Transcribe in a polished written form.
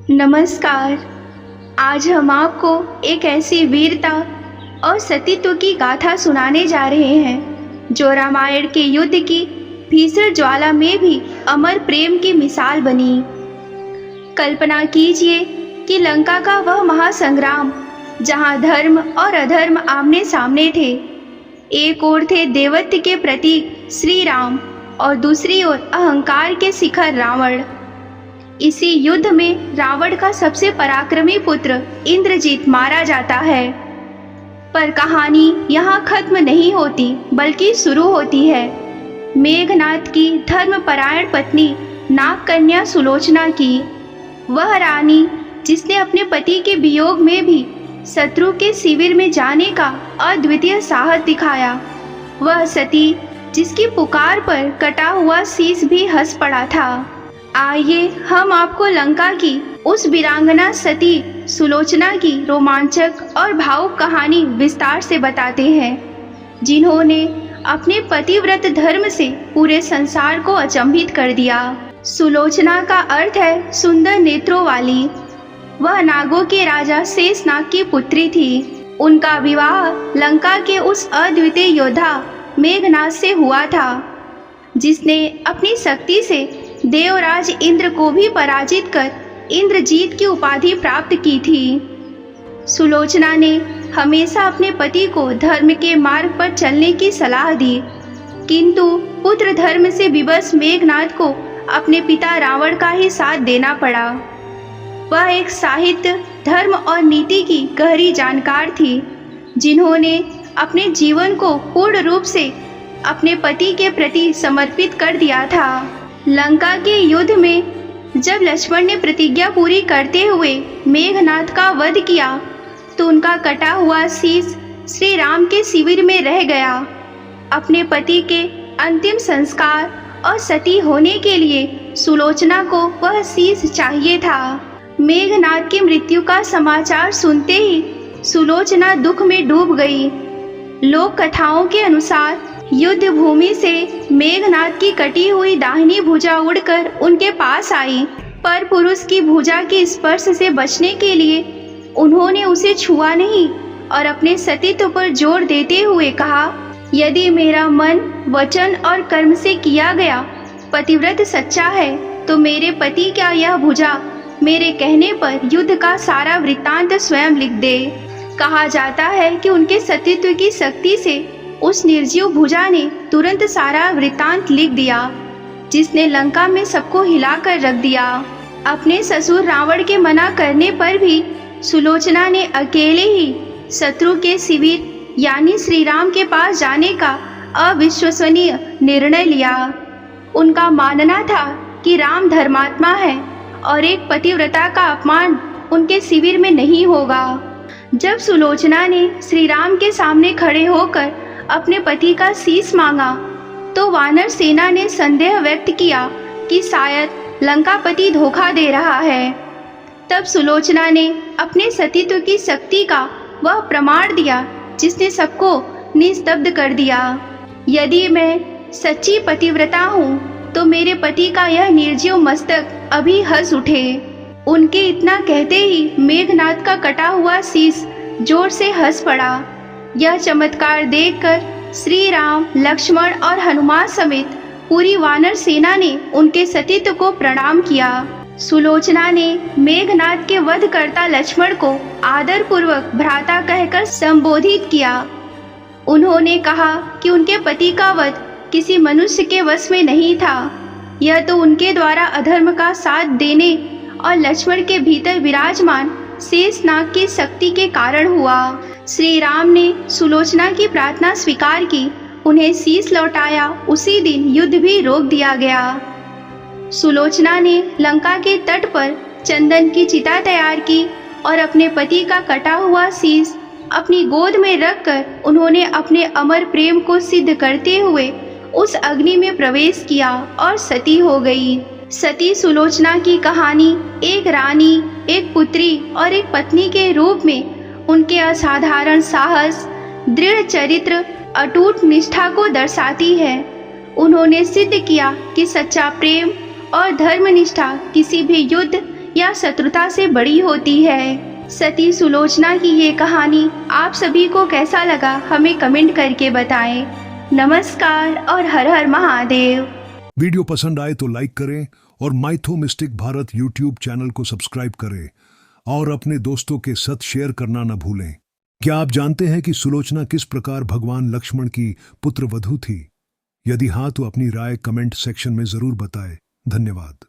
नमस्कार। आज हम आपको एक ऐसी वीरता और सतीत्व की गाथा सुनाने जा रहे हैं जो रामायण के युद्ध की भीषण ज्वाला में भी अमर प्रेम की मिसाल बनी। कल्पना कीजिए कि लंका का वह महासंग्राम जहां धर्म और अधर्म आमने सामने थे। एक ओर थे देवत्व के प्रतीक श्री राम और दूसरी ओर अहंकार के शिखर रावण। इसी युद्ध में रावण का सबसे पराक्रमी पुत्र इंद्रजीत मारा जाता है। पर कहानी यहाँ खत्म नहीं होती बल्कि शुरू होती है मेघनाद की धर्मपरायण पत्नी नागकन्या सुलोचना की। वह रानी जिसने अपने पति के वियोग में भी शत्रु के शिविर में जाने का अद्वितीय साहस दिखाया। वह सती जिसकी पुकार पर कटा हुआ शीश भी हंस पड़ा था। आइए हम आपको लंका की उस वीरांगना सती सुलोचना की रोमांचक और भावुक कहानी विस्तार से बताते हैं, जिन्होंने अपने पतिव्रत धर्म से पूरे संसार को अचंभित कर दिया। सुलोचना का अर्थ है सुंदर नेत्रों वाली। वह नागों के राजा शेषनाग की पुत्री थी। उनका विवाह लंका के उस अद्वितीय योद्धा मेघनाद से हुआ था, जिसने अपनी शक्ति से देवराज इंद्र को भी पराजित कर इंद्रजीत की उपाधि प्राप्त की थी। सुलोचना ने हमेशा अपने पति को धर्म के मार्ग पर चलने की सलाह दी, किंतु पुत्र धर्म से विवश मेघनाद को अपने पिता रावण का ही साथ देना पड़ा। वह एक साहित्य, धर्म और नीति की गहरी जानकार थी, जिन्होंने अपने जीवन को पूर्ण रूप से अपने पति के प्रति समर्पित कर दिया था। लंका के युद्ध में जब लक्ष्मण ने प्रतिज्ञा पूरी करते हुए मेघनाद का वध किया तो उनका कटा हुआ शीश श्री राम के शिविर में रह गया। अपने पति के अंतिम संस्कार और सती होने के लिए सुलोचना को वह शीश चाहिए था। मेघनाद की मृत्यु का समाचार सुनते ही सुलोचना दुख में डूब गई। लोक कथाओं के अनुसार युद्ध भूमि से मेघनाद की कटी हुई दाहिनी भुजा उड़कर उनके पास आई, पर पुरुष की भुजा के स्पर्श से बचने के लिए उन्होंने उसे छुआ नहीं और अपने सतीत्व पर जोर देते हुए कहा, यदि मेरा मन, वचन और कर्म से किया गया पतिव्रत सच्चा है तो मेरे पति का यह भुजा मेरे कहने पर युद्ध का सारा वृत्तांत स्वयं लिख दे। कहा जाता है कि उनके सतीत्व की शक्ति से उस निर्जीव भुजा ने तुरंत सारा वृत्तांत लिख दिया, जिसने लंका में सबको हिलाकर रख दिया। अपने ससुर रावण के मना करने पर भी सुलोचना ने अकेले ही शत्रु के शिविर यानी श्री राम के पास जाने का अविश्वसनीय निर्णय लिया। उनका मानना था कि राम धर्मात्मा है और एक पतिव्रता का अपमान उनके शिविर में नहीं होगा। जब सुलोचना ने श्री राम के सामने खड़े होकर अपने पति का शीश मांगा तो वानर सेना ने संदेह व्यक्त किया कि शायद लंकापति धोखा दे रहा है। तब सुलोचना ने अपने सतीत्व की शक्ति का वह प्रमाण दिया जिसने सबको निस्तब्ध कर दिया। यदि मैं सच्ची पतिव्रता हूँ तो मेरे पति का यह निर्जीव मस्तक अभी हंस उठे। उनके इतना कहते ही मेघनाद का कटा हुआ शीश जोर से हंस पड़ा। यह चमत्कार देखकर श्री राम, लक्ष्मण और हनुमान समेत पूरी वानर सेना ने उनके सतीत्व को प्रणाम किया। सुलोचना ने मेघनाद के वधकर्ता लक्ष्मण को आदर पूर्वक भ्राता कहकर संबोधित किया। उन्होंने कहा कि उनके पति का वध किसी मनुष्य के वश में नहीं था, यह तो उनके द्वारा अधर्म का साथ देने और लक्ष्मण के भीतर विराजमान शेषनाग की शक्ति के कारण हुआ। श्री राम ने सुलोचना की प्रार्थना स्वीकार की, उन्हें शीश लौटाया। उसी दिन युद्ध भी रोक दिया गया। सुलोचना ने लंका के तट पर चंदन की चिता तैयार की और अपने पति का कटा हुआ शीश अपनी गोद में रखकर उन्होंने अपने अमर प्रेम को सिद्ध करते हुए उस अग्नि में प्रवेश किया और सती हो गई। सती सुलोचना की कहानी एक रानी, एक पुत्री और एक पत्नी के रूप में उनके असाधारण साहस, दृढ़ चरित्र, अटूट निष्ठा को दर्शाती है। उन्होंने सिद्ध किया कि सच्चा प्रेम और धर्मनिष्ठा किसी भी युद्ध या शत्रुता से बड़ी होती है। सती सुलोचना की ये कहानी आप सभी को कैसा लगा हमें कमेंट करके बताएं। नमस्कार और हर हर महादेव। वीडियो पसंद आए तो लाइक करें और माइथोमिस्टिक भारत यूट्यूब चैनल को सब्सक्राइब करें और अपने दोस्तों के साथ शेयर करना न भूलें। क्या आप जानते हैं कि सुलोचना किस प्रकार भगवान लक्ष्मण की पुत्रवधू थी? यदि हाँ तो अपनी राय कमेंट सेक्शन में जरूर बताएं। धन्यवाद।